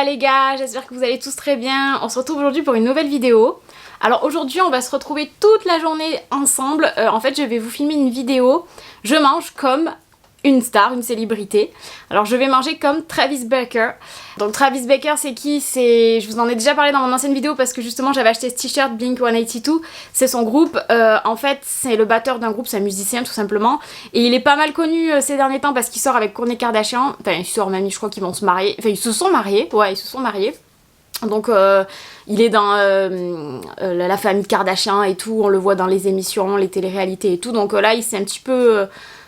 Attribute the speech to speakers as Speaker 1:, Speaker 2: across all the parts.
Speaker 1: les gars, j'espère que vous allez tous très bien. On se retrouve aujourd'hui pour une nouvelle vidéo. Alors aujourd'hui on va se retrouver toute la journée ensemble. En fait je vais vous filmer une vidéo. Je mange comme une star, une célébrité. Alors je vais manger comme Travis Barker. Donc Travis Barker c'est qui? Je vous en ai déjà parlé dans mon ancienne vidéo parce que justement j'avais acheté ce t-shirt Blink-182. C'est son groupe. En fait c'est le batteur d'un groupe, c'est un musicien tout simplement. Et il est pas mal connu ces derniers temps parce qu'il sort avec Kourtney Kardashian. Enfin il sort même, je crois qu'ils vont se marier. Enfin ils se sont mariés, ouais ils se sont mariés. Donc il est dans la famille Kardashian et tout, on le voit dans les émissions, les téléréalités et tout. Donc là il s'est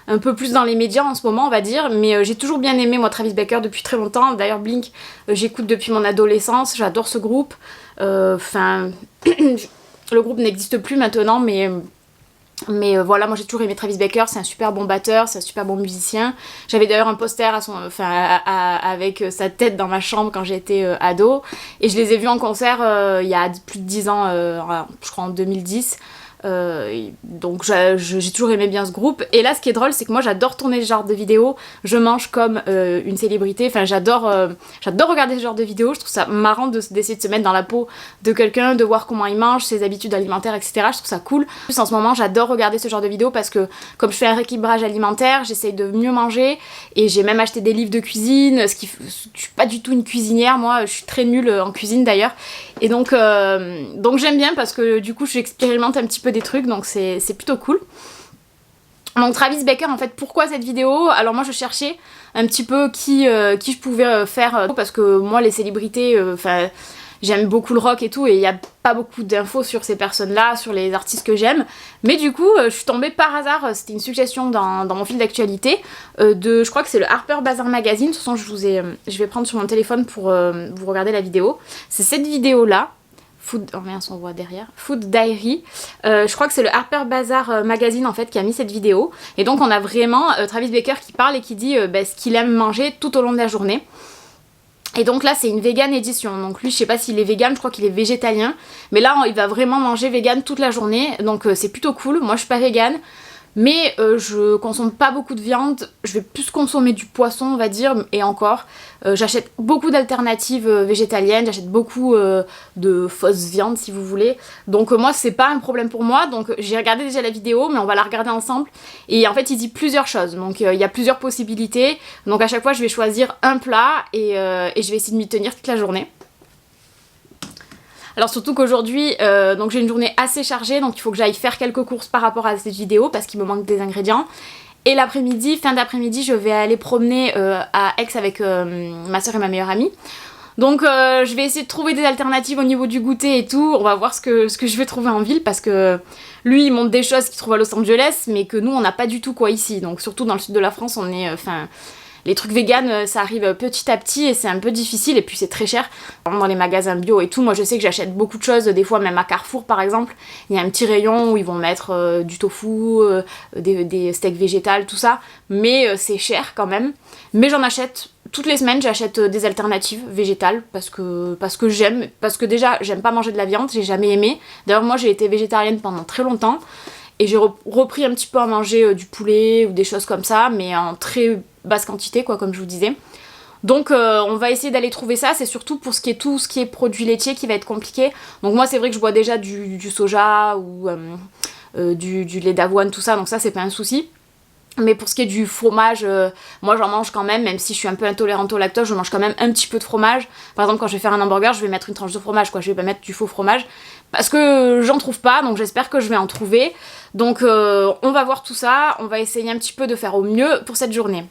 Speaker 1: un peu plus dans les médias en ce moment on va dire, mais j'ai toujours bien aimé moi Travis Barker depuis très longtemps. D'ailleurs Blink j'écoute depuis mon adolescence, j'adore ce groupe. Enfin le groupe n'existe plus maintenant mais voilà, moi j'ai toujours aimé Travis Barker, c'est un super bon batteur, c'est un super bon musicien. J'avais d'ailleurs un poster avec sa tête dans ma chambre quand j'étais ado. Et je les ai vus en concert il y a plus de 10 ans, je crois en 2010. Donc j'ai toujours aimé bien ce groupe. Et là ce qui est drôle c'est que moi j'adore tourner ce genre de vidéos. Je mange comme une célébrité. Enfin j'adore regarder ce genre de vidéos. Je trouve ça marrant d'essayer de se mettre dans la peau de quelqu'un, de voir comment il mange, ses habitudes alimentaires, etc. Je trouve ça cool. En plus en ce moment j'adore regarder ce genre de vidéos parce que comme je fais un rééquilibrage alimentaire, j'essaye de mieux manger. Et j'ai même acheté des livres de cuisine. Je suis pas du tout une cuisinière, moi je suis très nulle en cuisine d'ailleurs. Et donc j'aime bien parce que du coup j'expérimente un petit peu des trucs, donc c'est plutôt cool. Donc Travis Barker, en fait, pourquoi cette vidéo? Alors moi je cherchais un petit peu qui je pouvais faire, parce que moi les célébrités, j'aime beaucoup le rock et tout, et il n'y a pas beaucoup d'infos sur ces personnes-là, sur les artistes que j'aime. Mais du coup, je suis tombée par hasard, c'était une suggestion dans mon fil d'actualité, je crois que c'est le Harper Bazaar Magazine. De toute façon, je vais prendre sur mon téléphone pour vous regarder la vidéo. C'est cette vidéo-là. Oh merde, on voit derrière. Food Diary. Je crois que c'est le Harper Bazaar Magazine en fait qui a mis cette vidéo. Et donc on a vraiment Travis Barker qui parle et qui dit ce qu'il aime manger tout au long de la journée. Et donc là c'est une vegan édition, donc lui je sais pas s'il est vegan, je crois qu'il est végétalien, mais là il va vraiment manger vegan toute la journée, donc c'est plutôt cool. Moi je suis pas vegan, mais je consomme pas beaucoup de viande, je vais plus consommer du poisson on va dire, et encore, j'achète beaucoup d'alternatives végétaliennes, j'achète beaucoup de fausses viandes si vous voulez, donc moi c'est pas un problème pour moi. Donc j'ai regardé déjà la vidéo, mais on va la regarder ensemble, et en fait il dit plusieurs choses, donc il y a plusieurs possibilités, donc à chaque fois je vais choisir un plat, et je vais essayer de m'y tenir toute la journée. Alors surtout qu'aujourd'hui, donc j'ai une journée assez chargée, donc il faut que j'aille faire quelques courses par rapport à cette vidéo parce qu'il me manque des ingrédients. Et l'après-midi, fin d'après-midi, je vais aller promener à Aix avec ma soeur et ma meilleure amie. Donc je vais essayer de trouver des alternatives au niveau du goûter et tout. On va voir ce que je vais trouver en ville parce que lui il montre des choses qu'il trouve à Los Angeles mais que nous on n'a pas du tout quoi ici. Donc surtout dans le sud de la France on est... les trucs vegan ça arrive petit à petit et c'est un peu difficile et puis c'est très cher dans les magasins bio et tout. Moi je sais que j'achète beaucoup de choses, des fois même à Carrefour par exemple, il y a un petit rayon où ils vont mettre du tofu, des steaks végétales, tout ça, mais c'est cher quand même. Mais j'en achète toutes les semaines, j'achète des alternatives végétales parce que j'aime, parce que déjà j'aime pas manger de la viande, j'ai jamais aimé. D'ailleurs moi j'ai été végétarienne pendant très longtemps et j'ai repris un petit peu à manger du poulet ou des choses comme ça, mais en très basse quantité quoi, comme je vous disais. Donc on va essayer d'aller trouver ça, c'est surtout pour tout ce qui est produits laitiers qui va être compliqué. Donc moi c'est vrai que je bois déjà du soja ou du lait d'avoine, tout ça, donc ça c'est pas un souci. Mais pour ce qui est du fromage, moi j'en mange quand même si je suis un peu intolérante au lactose, je mange quand même un petit peu de fromage. Par exemple quand je vais faire un hamburger, je vais mettre une tranche de fromage quoi, je vais pas mettre du faux fromage. Parce que j'en trouve pas, donc j'espère que je vais en trouver. Donc on va voir tout ça, on va essayer un petit peu de faire au mieux pour cette journée.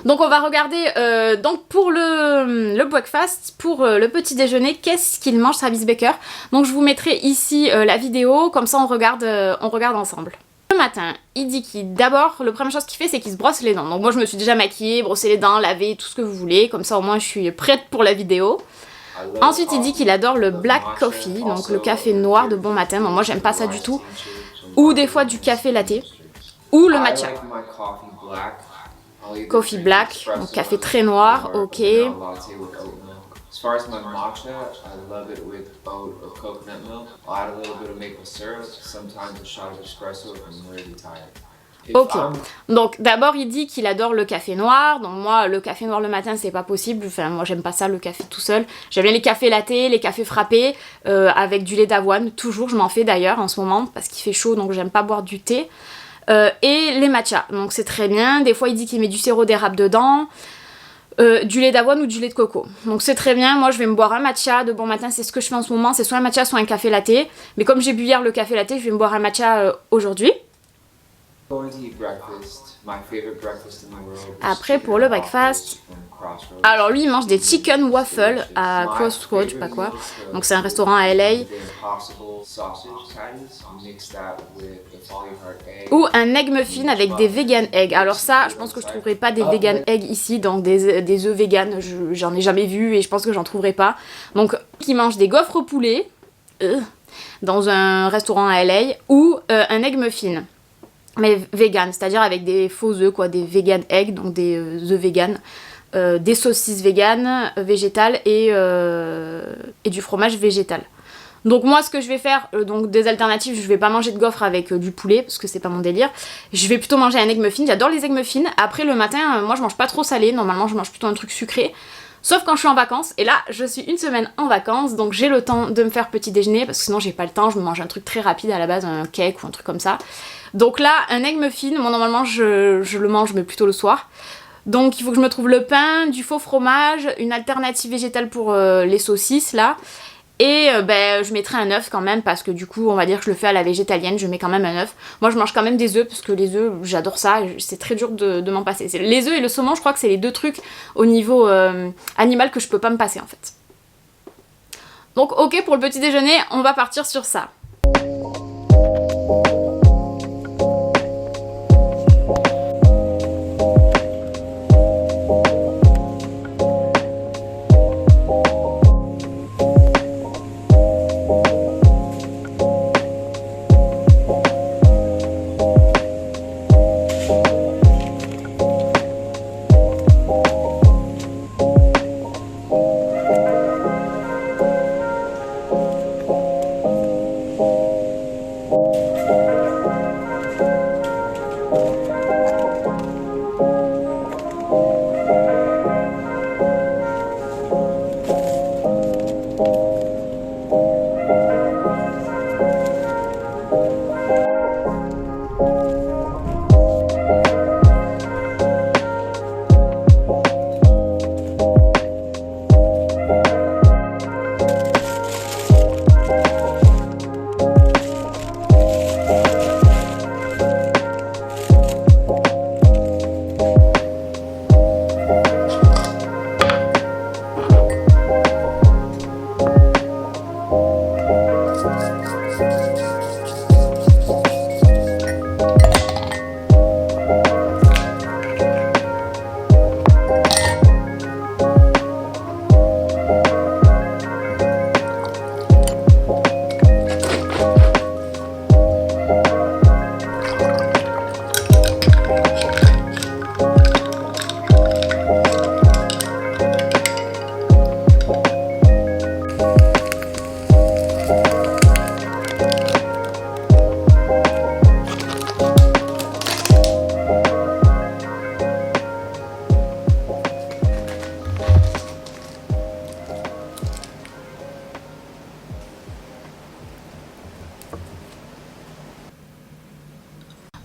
Speaker 1: Donc on va regarder, donc pour le breakfast, pour le petit déjeuner, qu'est-ce qu'il mange Travis Barker. Donc je vous mettrai ici la vidéo, comme ça on regarde ensemble. Le matin, il dit d'abord, la première chose qu'il fait c'est qu'il se brosse les dents. Donc moi je me suis déjà maquillée, brossé les dents, lavé, tout ce que vous voulez, comme ça au moins je suis prête pour la vidéo. Ensuite il dit qu'il adore le black coffee, donc le café noir de bon matin, donc moi j'aime pas ça du tout. Ou des fois du café latte, ou le matcha. Coffee black, donc café très noir, ok.
Speaker 2: As far as my matcha, I love it with oat or coconut milk. I'll add a little bit of maple syrup, sometimes a shot of espresso if I'm really tired. If
Speaker 1: Ok,
Speaker 2: I'm
Speaker 1: donc d'abord il dit qu'il adore le café noir, donc moi le café noir le matin c'est pas possible, enfin moi j'aime pas ça le café tout seul, j'aime bien les cafés lattés, les cafés frappés, avec du lait d'avoine, toujours je m'en fais d'ailleurs en ce moment parce qu'il fait chaud donc j'aime pas boire du thé, et les matchas, donc c'est très bien, des fois il dit qu'il met du sirop d'érable dedans, du lait d'avoine ou du lait de coco. Donc c'est très bien, moi je vais me boire un matcha de bon matin, c'est ce que je fais en ce moment, c'est soit un matcha soit un café latte, mais comme j'ai bu hier le café latte, je vais me boire un matcha aujourd'hui.
Speaker 2: going to eat breakfast, my favorite breakfast in the world is
Speaker 1: Après,
Speaker 2: chicken
Speaker 1: pour le
Speaker 2: and
Speaker 1: breakfast,
Speaker 2: waffles from Crossroads.
Speaker 1: alors lui il mange des chicken waffles à
Speaker 2: My
Speaker 1: Crossroads, je sais pas
Speaker 2: favorite
Speaker 1: quoi,
Speaker 2: meal to
Speaker 1: donc c'est un restaurant à LA,
Speaker 2: the Impossible sausage patties. Mix that with the Polyheart egg.
Speaker 1: ou un egg muffin avec des vegan eggs. Alors ça, je pense que je trouverai pas des vegan eggs ici, donc des œufs vegan, j'en ai jamais vu et je pense que j'en trouverai pas. Donc qui mange des gaufres au poulet dans un restaurant à LA, ou un egg muffin. Mais vegan, c'est-à-dire avec des faux œufs, quoi, des vegan eggs, donc des œufs vegan, des saucisses vegan, végétales et du fromage végétal. Donc moi ce que je vais faire, donc des alternatives, je vais pas manger de gaufres avec du poulet parce que c'est pas mon délire. Je vais plutôt manger un egg muffin, j'adore les egg muffins. Après le matin, moi je mange pas trop salé, normalement je mange plutôt un truc sucré. Sauf quand je suis en vacances, et là je suis une semaine en vacances, donc j'ai le temps de me faire petit déjeuner, parce que sinon j'ai pas le temps, je me mange un truc très rapide à la base, un cake ou un truc comme ça. Donc là, un egg muffin, moi normalement je le mange mais plutôt le soir. Donc il faut que je me trouve le pain, du faux fromage, une alternative végétale pour les saucisses là. Et je mettrai un œuf quand même parce que du coup on va dire que je le fais à la végétalienne, je mets quand même un œuf. Moi je mange quand même des œufs parce que les œufs j'adore ça, c'est très dur de m'en passer. Les œufs et le saumon je crois que c'est les deux trucs au niveau animal que je peux pas me passer en fait. Donc ok, pour le petit déjeuner on va partir sur ça.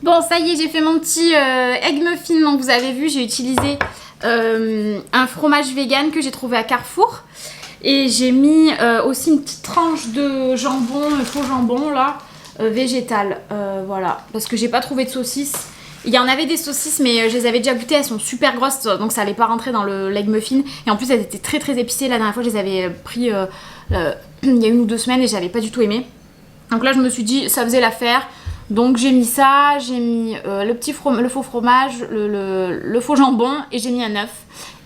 Speaker 1: Bon, ça y est, j'ai fait mon petit egg muffin. Donc, vous avez vu, j'ai utilisé un fromage vegan que j'ai trouvé à Carrefour. Et j'ai mis aussi une petite tranche de jambon, un faux jambon là, végétal. Voilà, parce que j'ai pas trouvé de saucisses. Il y en avait des saucisses, mais je les avais déjà goûtées, elles sont super grosses, donc ça allait pas rentrer dans le l'egg muffin. Et en plus, elles étaient très très épicées. La dernière fois, je les avais pris il y a 1 ou 2 semaines et j'avais pas du tout aimé. Donc là, je me suis dit, ça faisait l'affaire. Donc j'ai mis ça, j'ai mis le faux fromage, le faux jambon et j'ai mis un œuf.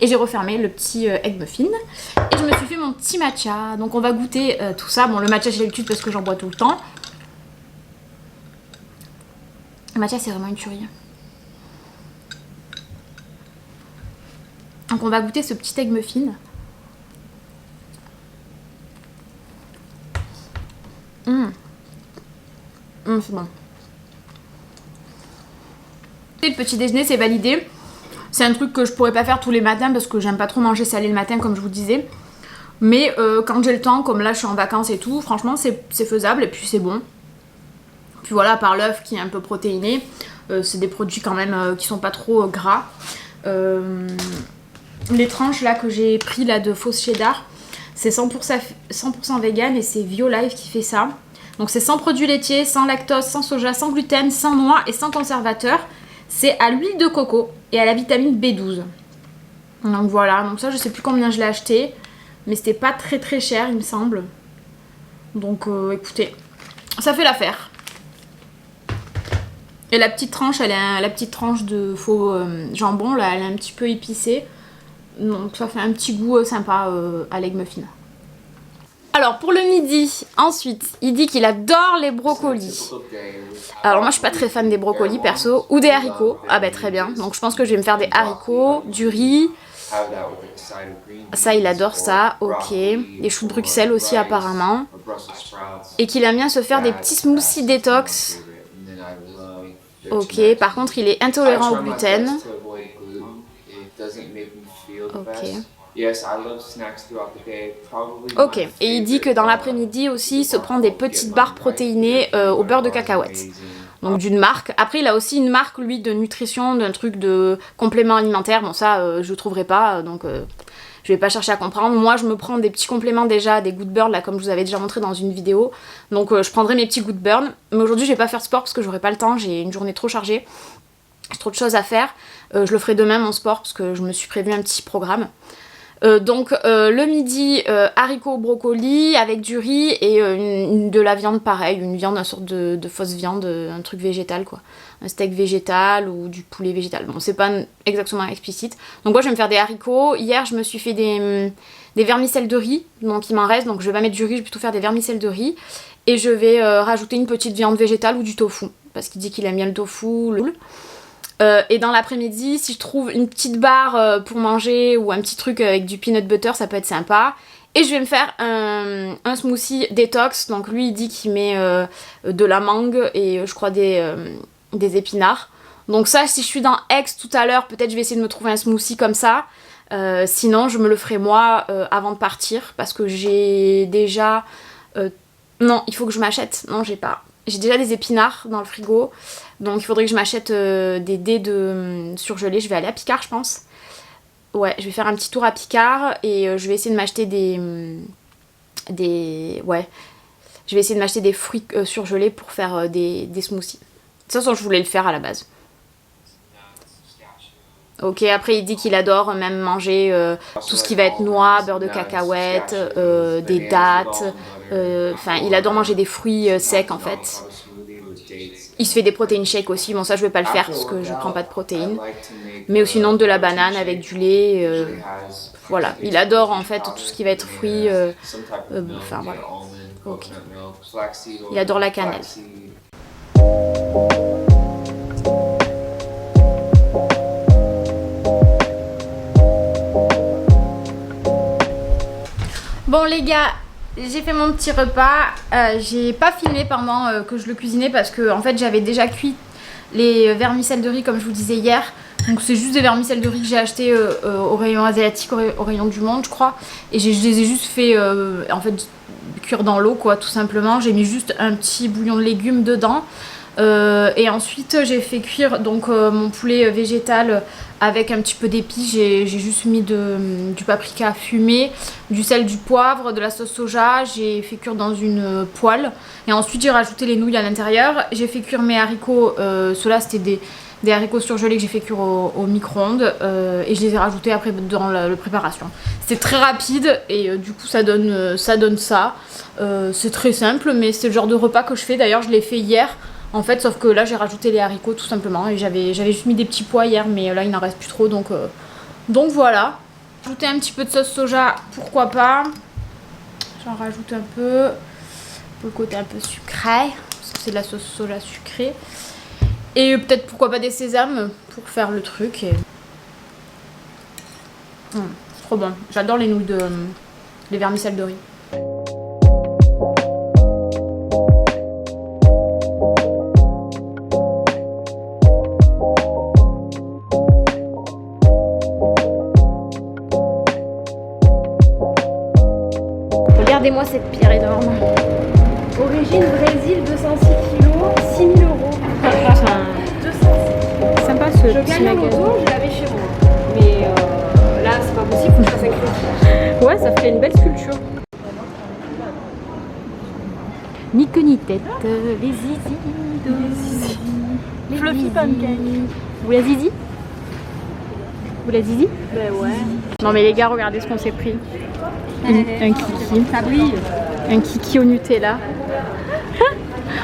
Speaker 1: Et j'ai refermé le petit egg muffin. Et je me suis fait mon petit matcha. Donc on va goûter tout ça. Bon, le matcha j'ai l'habitude parce que j'en bois tout le temps. Le matcha c'est vraiment une tuerie. Donc on va goûter ce petit egg muffin. C'est bon. Le petit déjeuner c'est validé. C'est un truc que je pourrais pas faire tous les matins parce que j'aime pas trop manger salé le matin comme je vous disais. Mais quand j'ai le temps, comme là je suis en vacances et tout, franchement c'est faisable et puis c'est bon. Puis voilà, à part l'œuf qui est un peu protéiné, c'est des produits quand même qui sont pas trop gras. Les tranches là que j'ai pris là de fausse cheddar, c'est 100% vegan et c'est Violife qui fait ça. Donc c'est sans produits laitiers, sans lactose, sans soja, sans gluten, sans noix et sans conservateur. C'est à l'huile de coco et à la vitamine B12. Donc voilà, donc ça je sais plus combien je l'ai acheté, mais c'était pas très cher il me semble. Donc écoutez, ça fait l'affaire. Et la petite tranche, la petite tranche de faux jambon, là, elle est un petit peu épicée. Donc ça fait un petit goût sympa à l'egg muffin. Alors pour le midi, ensuite, il dit qu'il adore les brocolis. Alors moi je suis pas très fan des brocolis perso, ou des haricots. Ah bah très bien, donc je pense que je vais me faire des haricots, du riz. Ça il adore ça, ok. Des choux de Bruxelles aussi apparemment. Et qu'il aime bien se faire des petits smoothies détox. Ok, par contre il est intolérant au gluten. Ok. Ok, et il dit que dans l'après-midi aussi, il se prend des petites barres protéinées au beurre de cacahuète. Donc d'une marque. Après, il a aussi une marque, lui, de nutrition, d'un truc de complément alimentaire. Bon, ça, je trouverai pas, donc je vais pas chercher à comprendre. Moi, je me prends des petits compléments déjà, des Good Burn, là, comme je vous avais déjà montré dans une vidéo. Donc je prendrai mes petits Good Burn. Mais aujourd'hui, je vais pas faire sport parce que j'aurai pas le temps, j'ai une journée trop chargée. J'ai trop de choses à faire. Je le ferai demain, mon sport, parce que je me suis prévu un petit programme. Donc le midi, haricots brocoli avec du riz et de la viande pareil, une viande, une sorte de fausse viande, un truc végétal quoi. Un steak végétal ou du poulet végétal. Bon, c'est pas exactement explicite. Donc moi je vais me faire des haricots. Hier je me suis fait des vermicelles de riz, donc il m'en reste, donc je vais pas mettre du riz, je vais plutôt faire des vermicelles de riz. Et je vais rajouter une petite viande végétale ou du tofu, parce qu'il dit qu'il aime bien le tofu, et dans l'après-midi, si je trouve une petite barre pour manger ou un petit truc avec du peanut butter, ça peut être sympa. Et je vais me faire un smoothie détox. Donc lui, il dit qu'il met de la mangue et je crois des épinards. Donc ça, si je suis dans Aix tout à l'heure, peut-être je vais essayer de me trouver un smoothie comme ça. Sinon, je me le ferai moi avant de partir parce que j'ai déjà... non, il faut que je m'achète. Non, j'ai pas. J'ai déjà des épinards dans le frigo. Donc il faudrait que je m'achète des dés de surgelés. Je vais aller à Picard, je pense. Ouais, je vais faire un petit tour à Picard et je vais essayer de m'acheter ouais. Je vais essayer de m'acheter des fruits surgelés pour faire des smoothies. De toute façon, je voulais le faire à la base. Ok, après il dit qu'il adore même manger tout ce qui va être noix, beurre de cacahuète, des dattes. Enfin, il adore manger des fruits secs en fait. Il se fait des protéines shakes aussi. Bon, ça je vais pas le faire parce que je prends pas de protéines. Mais sinon de la banane avec du lait. Voilà, il adore en fait tout ce qui va être fruits. Enfin voilà. Ok. Il adore la cannelle. Bon les gars, j'ai fait mon petit repas, j'ai pas filmé pendant que je le cuisinais parce que en fait j'avais déjà cuit les vermicelles de riz comme je vous disais hier. Donc c'est juste des vermicelles de riz que j'ai acheté au rayon asiatique, au rayon du monde je crois. Et je les ai juste fait en fait cuire dans l'eau quoi tout simplement. J'ai mis juste un petit bouillon de légumes dedans. Et ensuite j'ai fait cuire donc mon poulet végétal avec un petit peu d'épices. J'ai juste mis du paprika fumé, du sel, du poivre, de la sauce soja. J'ai fait cuire dans une poêle et ensuite j'ai rajouté les nouilles à l'intérieur. J'ai fait cuire mes haricots, ceux-là c'était des haricots surgelés que j'ai fait cuire au micro-ondes et je les ai rajoutés après dans la préparation. C'était très rapide et du coup ça donne ça. C'est très simple mais c'est le genre de repas que je fais. D'ailleurs je l'ai fait hier. En fait, sauf que là, j'ai rajouté les haricots tout simplement. Et j'avais juste mis des petits pois hier, mais là, il n'en reste plus trop. Donc voilà. Ajouter un petit peu de sauce soja, pourquoi pas. J'en rajoute un peu. Pour le côté un peu sucré. Parce que c'est de la sauce soja sucrée. Et peut-être pourquoi pas des sésames pour faire le truc. Et... c'est trop bon. J'adore les nouilles les vermicelles de riz. quoi cette pierre énorme? Origine Brésil, 206 kg, 6 000 euros. Sympa ce
Speaker 3: Je
Speaker 1: petit
Speaker 3: gagne un
Speaker 1: magasin.
Speaker 3: loto, je l'avais chez moi. Mais là, c'est pas possible, faut que je fasse un crédit.
Speaker 1: Ouais, ça ferait une belle sculpture. Ni queue ni tête, les zizi. Les fluffy pancakes. Vous la zizi? Vous la zizi?
Speaker 3: Ben ouais.
Speaker 1: Non mais les gars, regardez ce qu'on s'est pris. Un kiki.
Speaker 3: Ça brille.
Speaker 1: Un kiki au Nutella.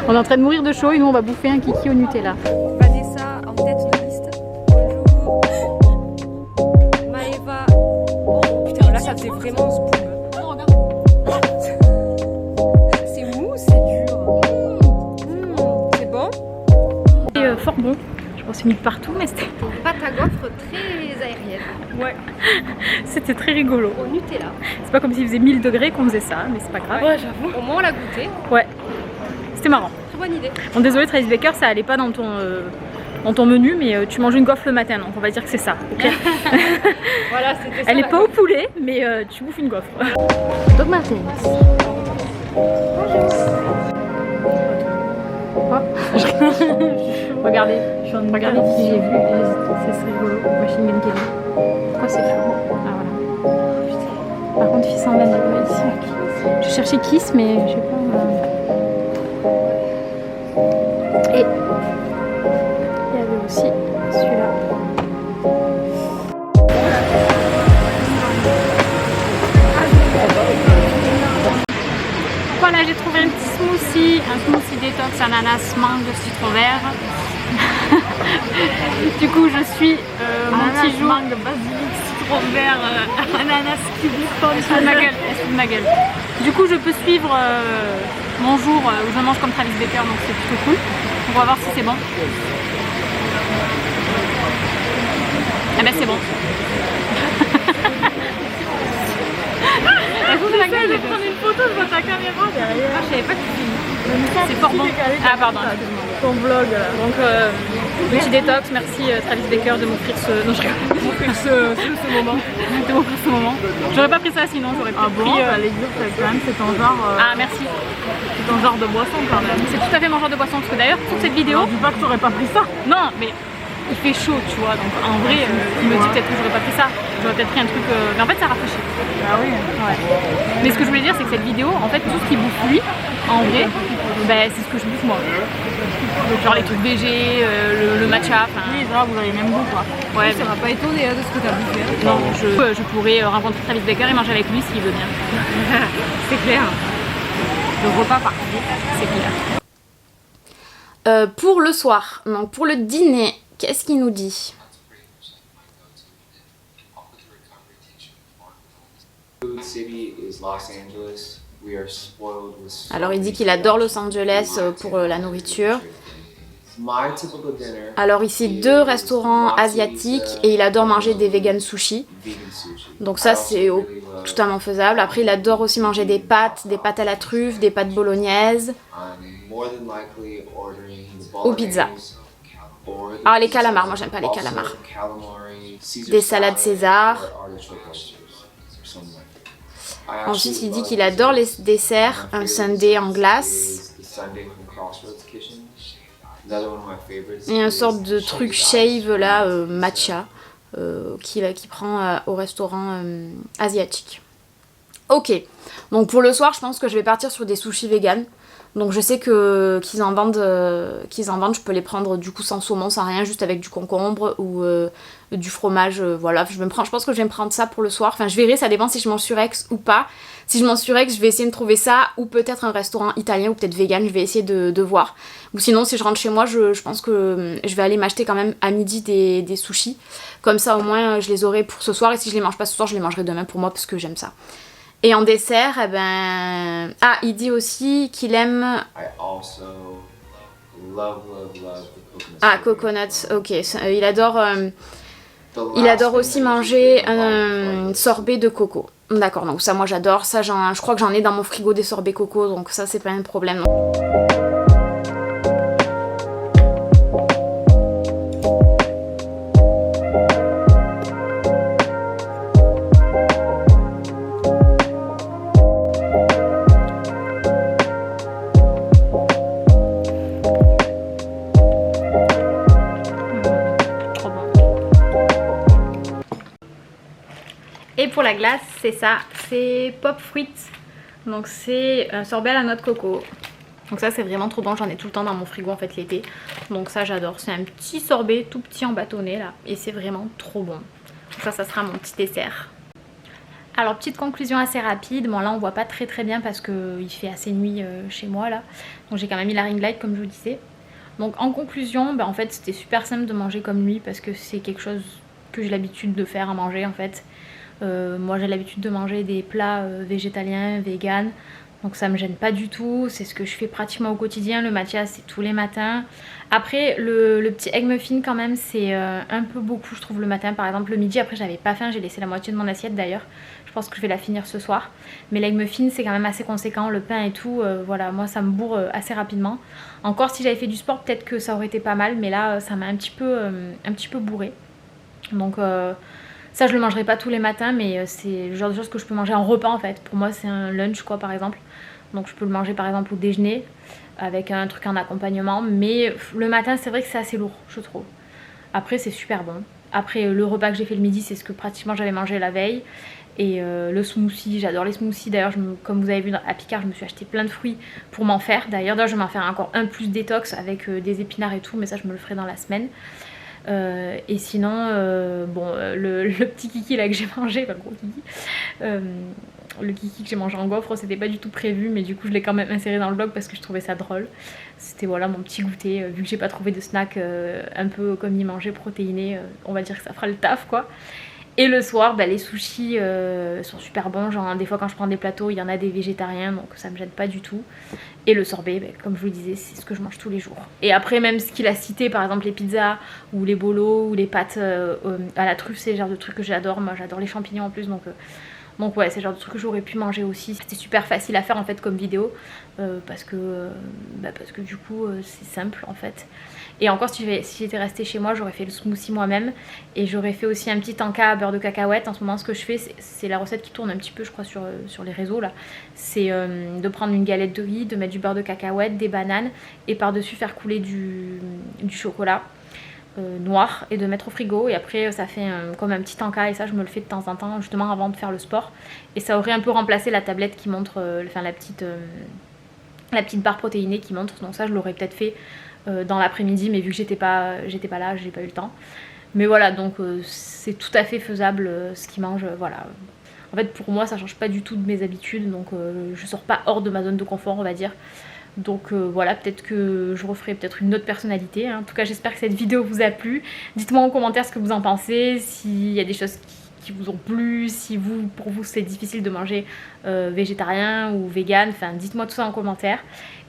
Speaker 1: On est en train de mourir de chaud et nous on va bouffer un kiki au Nutella.
Speaker 3: Vanessa en tête de liste. Bonjour. Maëva. Oh putain, là ça faisait vraiment ce boum. C'est mou, c'est dur. C'est bon.
Speaker 1: C'est fort bon. Je pense que c'est mis de partout mais c'était...
Speaker 3: Pâte à gaufre très aérienne.
Speaker 1: Ouais. C'était très rigolo.
Speaker 3: Au Nutella.
Speaker 1: C'est pas comme s'il faisait 1000 degrés qu'on faisait ça, mais c'est pas grave.
Speaker 3: Ouais, j'avoue. Au moins on l'a goûté.
Speaker 1: Ouais. C'était marrant.
Speaker 3: Très bonne idée.
Speaker 1: Bon désolé Travis Baker, ça allait pas dans ton menu, mais tu manges une gaufre le matin, donc on va dire que c'est ça. Okay.
Speaker 3: Voilà, c'était ça.
Speaker 1: Elle est pas au poulet, mais tu bouffes une gaufre. Dog Martens. Regardez, regardez qui j'ai vu, c'est rigolo. Machine Gun Kelly. Pourquoi c'est flou? Ah voilà. Par contre, il fait semblant d'être ici. Je cherchais Kiss, mais je sais pas. Et il y avait aussi celui-là. Voilà, j'ai trouvé un petit smoothie détox ananas, mangue, citron vert. Du coup, je suis mon petit jour. Mangue, basilic, citron vert, ananas, kiwi, elle se fout de ma gueule, elle se fout de ma gueule. Du coup, je peux suivre mon jour où je mange comme Travis Baker, donc c'est plutôt cool. On va voir si c'est bon. Eh ben c'est bon. Elle fout de ma gueule. Je vais prendre une photo de ta caméra derrière. Ah, je savais pas que tu filmes. C'est fort bon. Ah pardon. Ton vlog là. Donc petit détox, merci Travis Baker de m'offrir ce. Non, je m'offrir ce moment. De m'offrir ce moment. J'aurais pas pris ça sinon, j'aurais pris. Ah bon, quand même, c'est ton genre. Ah merci. C'est ton genre de boisson quand même. C'est tout à fait mon genre de boisson parce que d'ailleurs toute cette vidéo. Je dis pas que t'aurais pas pris ça. Non, mais il fait chaud, tu vois. Donc en vrai, je me dis peut-être que j'aurais pas pris ça. J'aurais peut-être pris un truc. Mais en fait, ça rafraîchit. Ah oui. Ouais. Mais ce que je voulais dire, c'est que cette vidéo, en fait, tout ce qu'il bouffe lui, en vrai, ben, c'est ce que je bouffe moi. Genre les trucs végé, le matcha. Oui, ça, vous avez le même goût quoi. Ouais,
Speaker 3: Ça m'a pas étonné de ce que t'as bouffé.
Speaker 1: non, je pourrais rencontrer Travis Baker et manger avec lui s'il veut bien.
Speaker 3: C'est clair. Le repas parfait, c'est clair.
Speaker 1: Pour le soir, donc pour le dîner, qu'est-ce qu'il nous dit?
Speaker 2: Food city is Los Angeles. We are spoiled with so
Speaker 1: Alors il dit
Speaker 2: many
Speaker 1: qu'il adore
Speaker 2: good
Speaker 1: Los Angeles pour la nourriture.
Speaker 2: My typical dinner
Speaker 1: Alors ici 2 restaurants asiatiques et il adore manger des vegan sushi.
Speaker 2: vegan sushi.
Speaker 1: Donc ça
Speaker 2: I also
Speaker 1: c'est
Speaker 2: really love-
Speaker 1: totalement faisable. Après il adore aussi manger des pâtes à la truffe, des pâtes bolognaises.
Speaker 2: I'm more than likely ordering the
Speaker 1: Ou pizza.
Speaker 2: bolognese or the
Speaker 1: Ah, les
Speaker 2: pizza.
Speaker 1: calamars, moi, j'aime pas les
Speaker 2: Also
Speaker 1: calamars.
Speaker 2: calamari, Caesar
Speaker 1: Des salades
Speaker 2: salad,
Speaker 1: César.
Speaker 2: or artichoke oysters, or something like that. I
Speaker 1: Ensuite
Speaker 2: actually
Speaker 1: il dit
Speaker 2: love
Speaker 1: qu'il adore les
Speaker 2: desserts.
Speaker 1: desserts,
Speaker 2: My
Speaker 1: un
Speaker 2: favorite
Speaker 1: sundae en
Speaker 2: dessert
Speaker 1: glace
Speaker 2: is the sundae from Crossroads Kitchen. Another one of my favorites
Speaker 1: et un
Speaker 2: is
Speaker 1: sorte de
Speaker 2: the
Speaker 1: truc
Speaker 2: shaved
Speaker 1: shave là, matcha, qu'il prend au restaurant asiatique. Ok, donc pour le soir je pense que je vais partir sur des sushis vegan. Donc je sais qu'ils en vendent, je peux les prendre du coup sans saumon, sans rien, juste avec du concombre ou du fromage, voilà. Je pense que je vais me prendre ça pour le soir. Enfin je verrai, ça dépend si je mange sur Aix ou pas. Si je mange sur Aix, je vais essayer de trouver ça, ou peut-être un restaurant italien ou peut-être vegan, je vais essayer de voir. Ou sinon si je rentre chez moi, je pense que je vais aller m'acheter quand même à midi des sushis. Comme ça au moins je les aurai pour ce soir, et si je les mange pas ce soir, je les mangerai demain pour moi parce que j'aime ça. Et en dessert, eh ben... Ah, il dit aussi qu'il aime...
Speaker 2: I also love the coconut.
Speaker 1: Ah,
Speaker 2: syrup.
Speaker 1: coconut, ok. Il adore,
Speaker 2: The
Speaker 1: il
Speaker 2: last
Speaker 1: adore
Speaker 2: thing
Speaker 1: aussi
Speaker 2: I
Speaker 1: manger
Speaker 2: usually do
Speaker 1: un
Speaker 2: like
Speaker 1: sorbet de coco. D'accord, donc ça moi j'adore. Ça, je crois que j'en ai dans mon frigo des sorbets coco, donc ça c'est pas un problème. Et pour la glace, c'est ça, c'est Pop Fruit. Donc c'est un sorbet à la noix de coco. Donc ça c'est vraiment trop bon, j'en ai tout le temps dans mon frigo en fait l'été. Donc ça j'adore, c'est un petit sorbet tout petit en bâtonnet là. Et c'est vraiment trop bon. Donc ça sera mon petit dessert. Alors petite conclusion assez rapide, bon là on voit pas très bien parce qu'il fait assez nuit chez moi là. Donc j'ai quand même mis la ring light comme je vous disais. Donc en conclusion, en fait c'était super simple de manger comme lui parce que c'est quelque chose que j'ai l'habitude de faire à manger en fait. Moi j'ai l'habitude de manger des plats végétaliens, vegan, donc ça me gêne pas du tout, c'est ce que je fais pratiquement au quotidien. Le matcha c'est tous les matins. Après le petit egg muffin quand même c'est un peu beaucoup je trouve le matin, par exemple le midi. Après j'avais pas faim, j'ai laissé la moitié de mon assiette d'ailleurs, je pense que je vais la finir ce soir. Mais l'egg muffin c'est quand même assez conséquent, le pain et tout, voilà, moi ça me bourre assez rapidement. Encore si j'avais fait du sport peut-être que ça aurait été pas mal, mais là ça m'a un petit peu bourré. Donc ça je le mangerai pas tous les matins, mais c'est le genre de choses que je peux manger en repas en fait. Pour moi c'est un lunch quoi par exemple. Donc je peux le manger par exemple au déjeuner avec un truc en accompagnement. Mais le matin c'est vrai que c'est assez lourd je trouve. Après c'est super bon. Après le repas que j'ai fait le midi c'est ce que pratiquement j'avais mangé la veille. Et le smoothie, j'adore les smoothies. D'ailleurs comme vous avez vu à Picard je me suis acheté plein de fruits pour m'en faire. D'ailleurs je vais m'en faire encore un plus détox avec des épinards et tout. Mais ça je me le ferai dans la semaine. Et sinon le petit kiki là que j'ai mangé, enfin le gros kiki, le kiki que j'ai mangé en gaufre c'était pas du tout prévu, mais du coup je l'ai quand même inséré dans le vlog parce que je trouvais ça drôle. C'était voilà mon petit goûter, vu que j'ai pas trouvé de snack un peu comme y manger protéiné, on va dire que ça fera le taf quoi. Et le soir, les sushis sont super bons. Genre, des fois, quand je prends des plateaux, il y en a des végétariens, donc ça me gêne pas du tout. Et le sorbet, comme je vous le disais, c'est ce que je mange tous les jours. Et après, même ce qu'il a cité, par exemple les pizzas, ou les bolos, ou les pâtes à la truffe, c'est le genre de trucs que j'adore. Moi, j'adore les champignons en plus, donc ouais, c'est le genre de truc que j'aurais pu manger aussi. C'était super facile à faire en fait comme vidéo, parce que du coup, c'est simple en fait. Et encore si j'étais restée chez moi j'aurais fait le smoothie moi-même. Et j'aurais fait aussi un petit tanka à beurre de cacahuète. En ce moment ce que je fais c'est la recette qui tourne un petit peu je crois sur les réseaux là. C'est de prendre une galette de riz, de mettre du beurre de cacahuète, des bananes. Et par dessus faire couler du chocolat noir et de mettre au frigo. Et après ça fait comme un petit tanka. Et ça je me le fais de temps en temps justement avant de faire le sport. Et ça aurait un peu remplacé la tablette qui montre, enfin la petite barre protéinée qui montre. Donc ça je l'aurais peut-être fait dans l'après-midi, mais vu que j'étais pas là, j'ai pas eu le temps. Mais voilà, donc c'est tout à fait faisable ce qu'ils mangent, voilà. En fait pour moi ça change pas du tout de mes habitudes, donc je sors pas hors de ma zone de confort on va dire. Donc voilà, peut-être que je referai peut-être une autre personnalité, hein. En tout cas j'espère que cette vidéo vous a plu. Dites-moi en commentaire ce que vous en pensez, s'il y a des choses qui vous ont plu, si pour vous c'est difficile de manger végétarien ou vegan, enfin dites-moi tout ça en commentaire.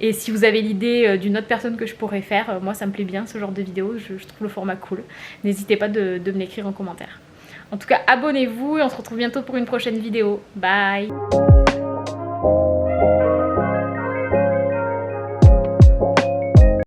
Speaker 1: Et si vous avez l'idée d'une autre personne que je pourrais faire, moi ça me plaît bien ce genre de vidéo, je trouve le format cool. N'hésitez pas de me l'écrire en commentaire. En tout cas abonnez-vous et on se retrouve bientôt pour une prochaine vidéo. Bye.